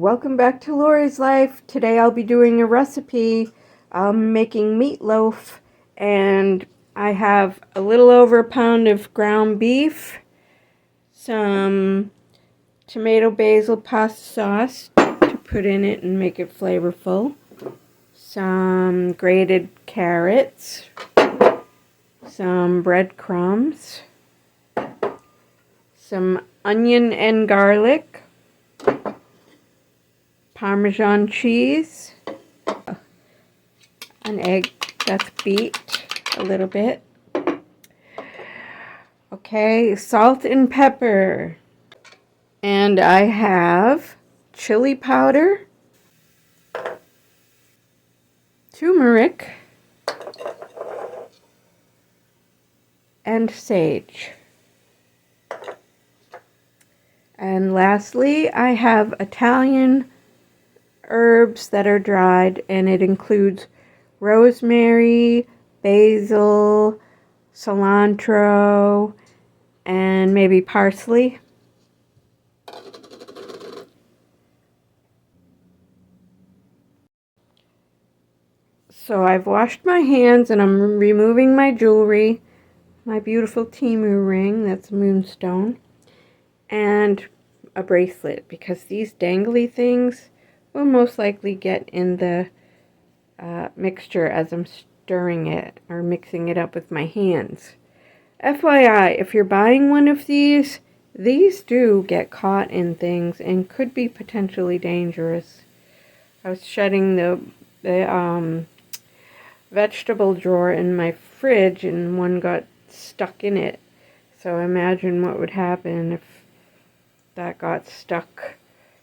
Welcome back to Lori's Life. Today I'll be doing a recipe. I'm making meatloaf, and I have a little over a pound of ground beef, some tomato basil pasta sauce to put in it and make it flavorful, some grated carrots, some breadcrumbs, some onion and garlic, Parmesan cheese, an egg that's beat a little bit. Okay, salt and pepper. And I have chili powder, turmeric, and sage. And lastly, I have Italian herbs that are dried, and it includes rosemary, basil, cilantro, and maybe parsley. So I've washed my hands and I'm removing my jewelry, my beautiful Timu ring, that's moonstone, and a bracelet, because these dangly things will most likely get in the mixture as I'm stirring it or mixing it up with my hands. FYI, if you're buying one of these do get caught in things and could be potentially dangerous. I was shutting the vegetable drawer in my fridge and one got stuck in it. So imagine what would happen if that got stuck,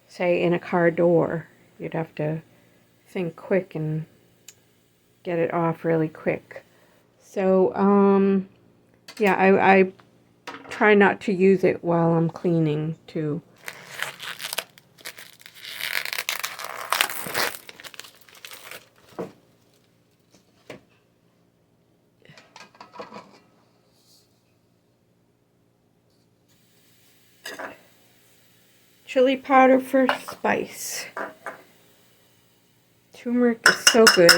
say, in a car door. You'd have to think quick and get it off really quick. So, yeah, I try not to use it while I'm cleaning, too. Chili powder for spice. Turmeric is so good.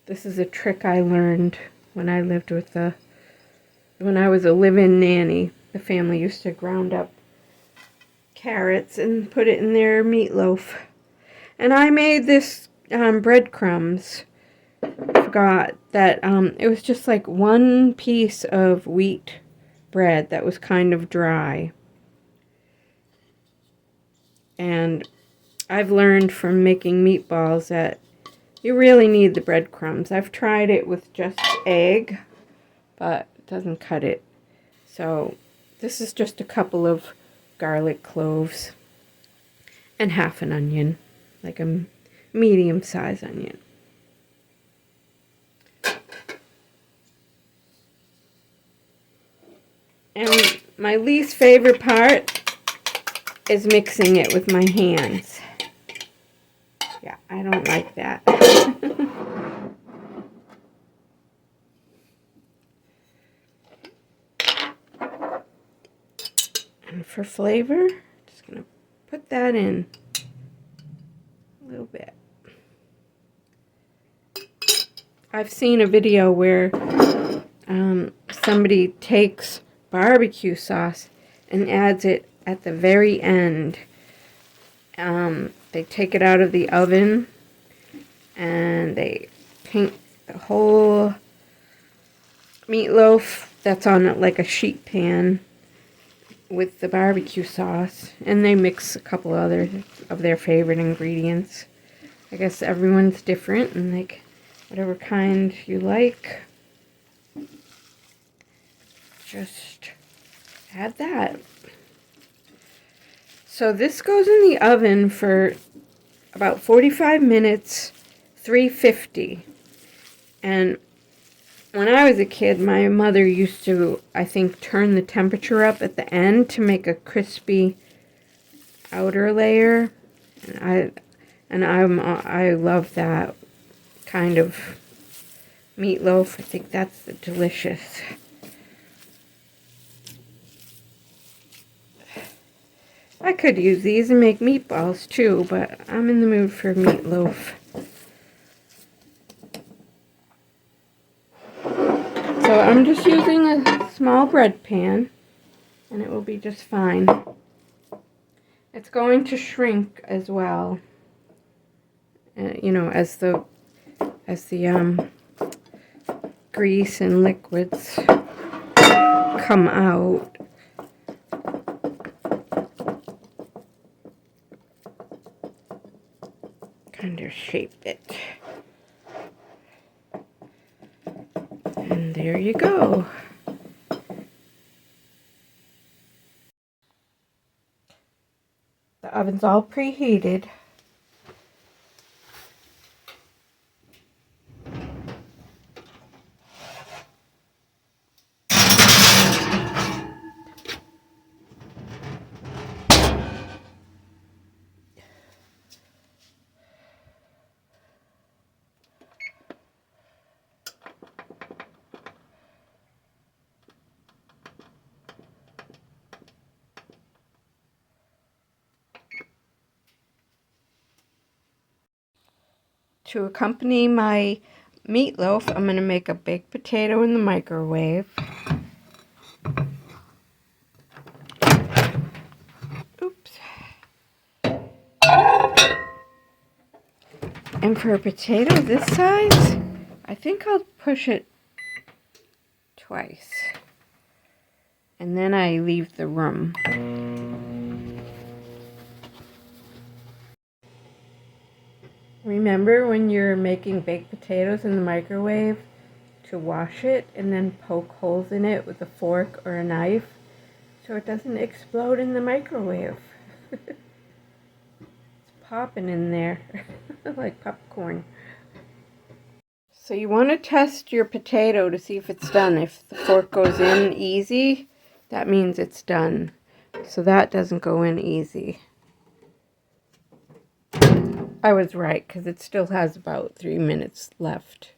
This is a trick I learned when I lived with when I was a live-in nanny. The family used to ground up carrots and put it in their meatloaf. And I made this breadcrumbs. Forgot that it was just like one piece of wheat bread that was kind of dry. And I've learned from making meatballs that you really need the breadcrumbs. I've tried it with just egg, but it doesn't cut it. So this is just a couple of garlic cloves and half an onion, like a medium-sized onion. And my least favorite part is mixing it with my hands. Yeah, I don't like that. And for flavor, just gonna put that in a little bit. I've seen a video where somebody takes barbecue sauce and adds it at the very end. They take it out of the oven and they paint the whole meatloaf that's on like a sheet pan with the barbecue sauce, and they mix a couple other of their favorite ingredients. I guess everyone's different, and like whatever kind you like, just add that. So this goes in the oven for about 45 minutes, 350. And when I was a kid, my mother used to, I think, turn the temperature up at the end to make a crispy outer layer. And I love that kind of meatloaf. I think that's delicious. I could use these and make meatballs too, but I'm in the mood for meatloaf. So I'm just using a small bread pan, and it will be just fine. It's going to shrink as well, you know, as the grease and liquids come out. Kind of shape it. And there you go. The oven's all preheated. To accompany my meatloaf, I'm going to make a baked potato in the microwave. Oops. And for a potato this size, I think I'll push it twice. And then I leave the room. Remember when you're making baked potatoes in the microwave to wash it and then poke holes in it with a fork or a knife so it doesn't explode in the microwave. It's popping in there like popcorn. So you want to test your potato to see if it's done. If the fork goes in easy, that means it's done. So that doesn't go in easy. I was right, because it still has about 3 minutes left.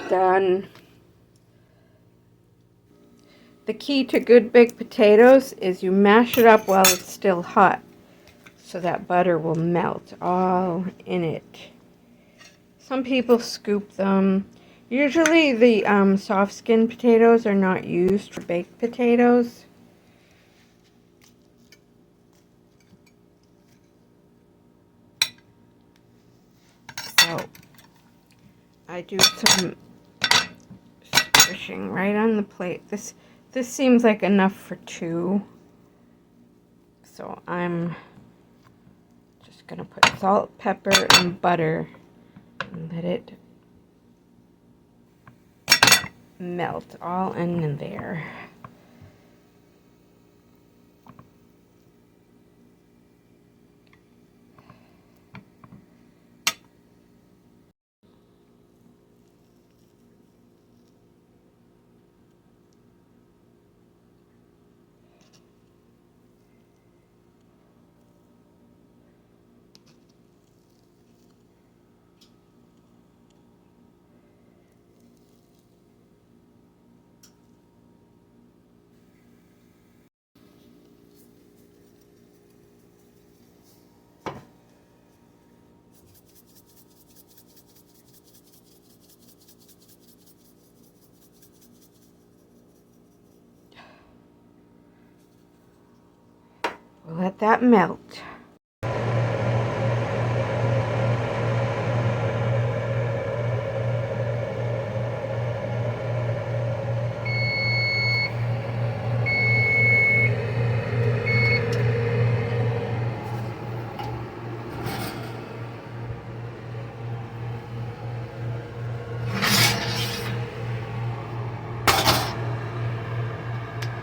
Done. The key to good baked potatoes is you mash it up while it's still hot, so that butter will melt all in it. Some people scoop them. Usually the soft skin potatoes are not used for baked potatoes. So I do some squishing right on the plate. This seems like enough for 2. So I'm just gonna put salt, pepper, and butter and let it melt all in there. We'll let that melt.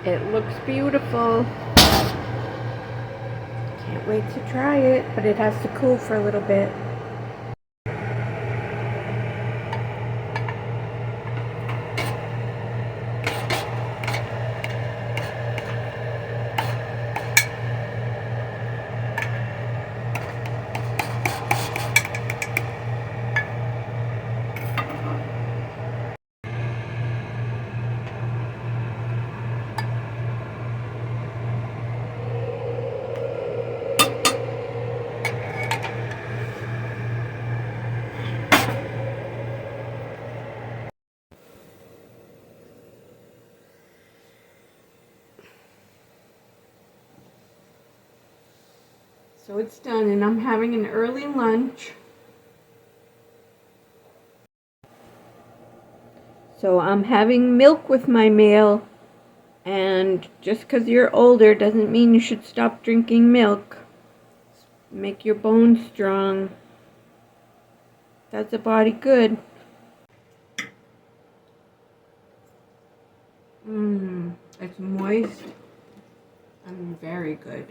It looks beautiful. Can't wait to try it, but it has to cool for a little bit. So it's done, and I'm having an early lunch. So I'm having milk with my meal, and just because you're older doesn't mean you should stop drinking milk. Make your bones strong. Does the body good. It's moist and very good.